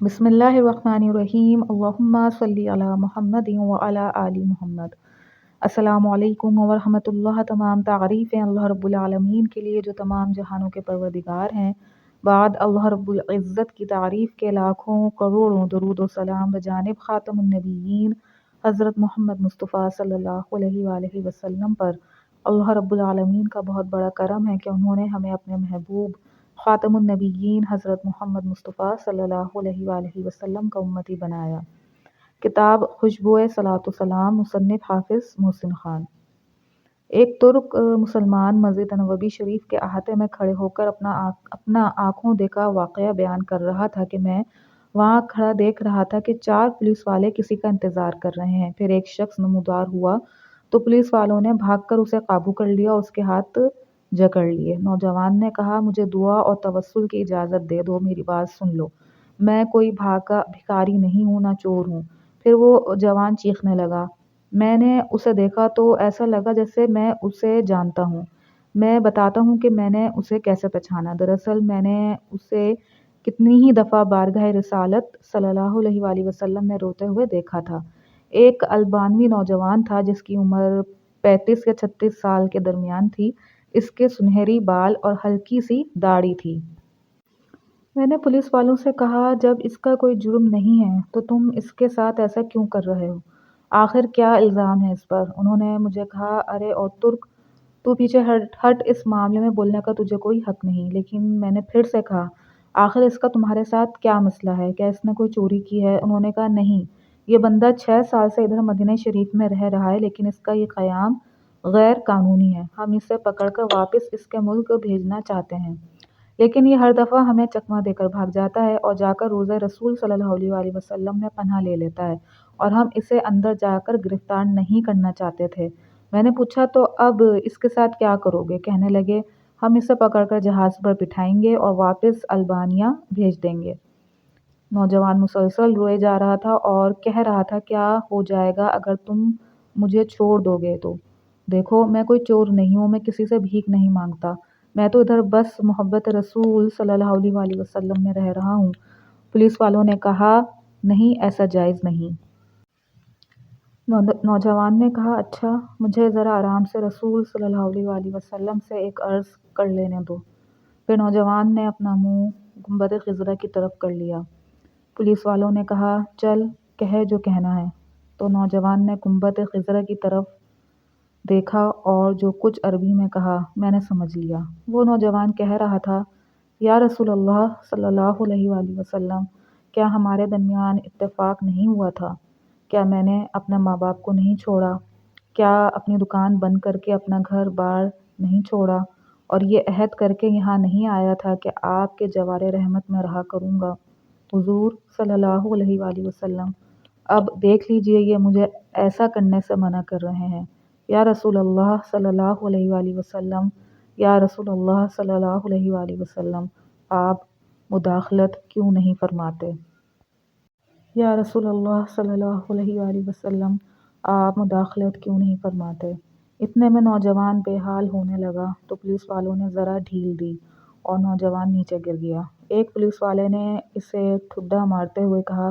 بسم اللہ الرحمن الرحیم اللہم صلی علی محمد وعلی آل محمد۔ السلام علیکم ورحمۃ اللہ۔ تمام تعریفیں اللہ رب العالمین کے لیے جو تمام جہانوں کے پروردگار ہیں۔ بعد اللہ رب العزت کی تعریف کے لاکھوں کروڑوں درود و سلام بجانب خاتم النبیین حضرت محمد مصطفیٰ صلی اللہ علیہ وآلہ وسلم پر۔ اللہ رب العالمین کا بہت بڑا کرم ہے کہ انہوں نے ہمیں اپنے محبوب خاتم النبیین حضرت محمد مصطفیٰ صلی اللہ علیہ وآلہ وسلم کا امتی بنایا۔ کتاب خوشبوئے صلاۃ و سلام، مصنف حافظ محسن خان۔ ایک ترک مسلمان مسجد نبوی شریف کے احاطے میں کھڑے ہو کر اپنا آنکھوں دیکھا واقعہ بیان کر رہا تھا کہ میں وہاں کھڑا دیکھ رہا تھا کہ 4 پولیس والے کسی کا انتظار کر رہے ہیں۔ پھر ایک شخص نمودار ہوا تو پولیس والوں نے بھاگ کر اسے قابو کر لیا اور اس کے ہاتھ جکڑ لیے۔ نوجوان نے کہا، مجھے دعا اور توسل کی اجازت دے دو، میری بات سن لو، میں کوئی بھکاری نہیں ہوں، نہ چور ہوں۔ پھر وہ جوان چیخنے لگا۔ میں نے اسے دیکھا تو ایسا لگا جیسے میں اسے جانتا ہوں۔ میں بتاتا ہوں کہ میں نے اسے کیسے پہچانا۔ دراصل میں نے اسے کتنی ہی دفعہ بارگاہ رسالت صلی اللہ علیہ وآلہ وسلم میں روتے ہوئے دیکھا تھا۔ ایک البانوی نوجوان تھا جس کی عمر 35 یا 36 سال کے درمیان تھی۔ اس کے سنہری بال اور ہلکی سی داڑھی تھی۔ میں نے پولیس والوں سے کہا، جب اس کا کوئی جرم نہیں ہے تو تم اس کے ساتھ ایسا کیوں کر رہے ہو؟ آخر کیا الزام ہے اس پر؟ انہوں نے مجھے کہا، ارے او ترک، تو پیچھے ہٹ، اس معاملے میں بولنے کا تجھے کوئی حق نہیں۔ لیکن میں نے پھر سے کہا، آخر اس کا تمہارے ساتھ کیا مسئلہ ہے؟ کیا اس نے کوئی چوری کی ہے؟ انہوں نے کہا، نہیں، یہ بندہ 6 سال سے ادھر مدینہ شریف میں رہ رہا ہے، لیکن اس کا یہ قیام غیر قانونی ہے۔ ہم اسے پکڑ کر واپس اس کے ملک بھیجنا چاہتے ہیں، لیکن یہ ہر دفعہ ہمیں چکمہ دے کر بھاگ جاتا ہے اور جا کر روضہ رسول صلی اللہ علیہ وآلہ وسلم میں پناہ لے لیتا ہے، اور ہم اسے اندر جا کر گرفتار نہیں کرنا چاہتے تھے۔ میں نے پوچھا، تو اب اس کے ساتھ کیا کرو گے؟ کہنے لگے، ہم اسے پکڑ کر جہاز پر بٹھائیں گے اور واپس البانیہ بھیج دیں گے۔ نوجوان مسلسل روئے جا رہا تھا اور کہہ رہا تھا، کیا ہو جائے گا اگر تم مجھے چھوڑ دو گے تو؟ دیکھو، میں کوئی چور نہیں ہوں، میں کسی سے بھیک نہیں مانگتا، میں تو ادھر بس محبت رسول صلی اللہ علیہ وآلہ وسلم میں رہ رہا ہوں۔ پولیس والوں نے کہا، نہیں، ایسا جائز نہیں۔ نوجوان نے کہا، اچھا، مجھے ذرا آرام سے رسول صلی اللہ علیہ وآلہ وسلم سے ایک عرض کر لینے دو۔ پھر نوجوان نے اپنا منہ گنبد خضرا کی طرف کر لیا۔ پولیس والوں نے کہا، چل، کہہ جو کہنا ہے۔ تو نوجوان نے گنبد خضرا کی طرف دیکھا اور جو کچھ عربی میں کہا میں نے سمجھ لیا۔ وہ نوجوان کہہ رہا تھا، یا رسول اللہ صلی اللہ علیہ وآلہ وسلم، کیا ہمارے درمیان اتفاق نہیں ہوا تھا؟ کیا میں نے اپنے ماں باپ کو نہیں چھوڑا؟ کیا اپنی دکان بند کر کے اپنا گھر بار نہیں چھوڑا اور یہ عہد کر کے یہاں نہیں آیا تھا کہ آپ کے جوار رحمت میں رہا کروں گا؟ حضور صلی اللہ علیہ وآلہ وسلم، اب دیکھ لیجئے، یہ مجھے ایسا کرنے سے منع کر رہے ہیں۔ یا رسول اللہ صلی اللہ علیہ وآلہ وسلم، یا رسول اللہ صلی اللہ علیہ وآلہ وسلم، آپ مداخلت کیوں نہیں فرماتے؟ یا رسول اللہ صلی اللہ علیہ وآلہ وسلم، آپ مداخلت کیوں نہیں فرماتے؟ اتنے میں نوجوان بے حال ہونے لگا تو پولیس والوں نے ذرا ڈھیل دی اور نوجوان نیچے گر گیا۔ ایک پولیس والے نے اسے ٹھڈا مارتے ہوئے کہا،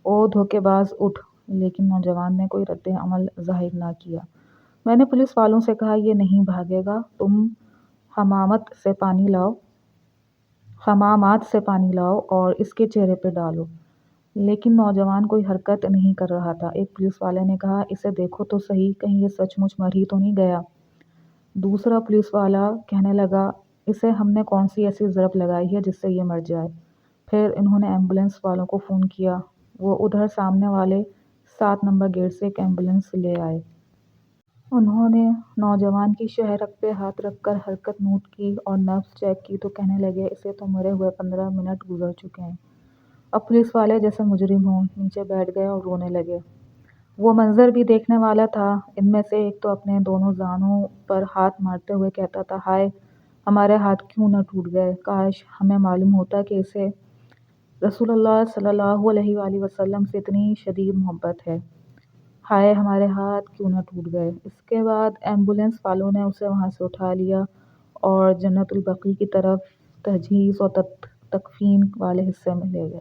او دھوکے باز، اٹھ! لیکن نوجوان نے کوئی رد عمل ظاہر نہ کیا۔ میں نے پولیس والوں سے کہا، یہ نہیں بھاگے گا، تم حمامات سے پانی لاؤ اور اس کے چہرے پہ ڈالو۔ لیکن نوجوان کوئی حرکت نہیں کر رہا تھا۔ ایک پولیس والے نے کہا، اسے دیکھو تو صحیح، کہیں یہ سچ مچ مر ہی تو نہیں گیا؟ دوسرا پولیس والا کہنے لگا، اسے ہم نے کون سی ایسی ضرب لگائی ہے جس سے یہ مر جائے؟ پھر انہوں نے ایمبولینس والوں کو فون کیا۔ وہ ادھر سامنے والے 7 نمبر گیٹ سے ایک ایمبولینس لے آئے۔ انہوں نے نوجوان کی شہرک پہ ہاتھ رکھ کر حرکت نوٹ کی اور نبض چیک کی تو کہنے لگے، اسے تو مرے ہوئے 15 منٹ گزر چکے ہیں۔ اب پولیس والے جیسے مجرم ہوں نیچے بیٹھ گئے اور رونے لگے۔ وہ منظر بھی دیکھنے والا تھا۔ ان میں سے ایک تو اپنے دونوں زانوں پر ہاتھ مارتے ہوئے کہتا تھا، ہائے، ہمارے ہاتھ کیوں نہ ٹوٹ گئے، کاش ہمیں معلوم ہوتا کہ اسے رسول اللہ صلی اللہ علیہ وآلہ وسلم سے اتنی شدید محبت ہے، ہائے ہمارے ہاتھ کیوں نہ ٹوٹ گئے۔ اس کے بعد ایمبولینس والوں نے اسے وہاں سے اٹھا لیا اور جنت البقیع کی طرف تجہیز اور تکفین والے حصے میں لے گئے۔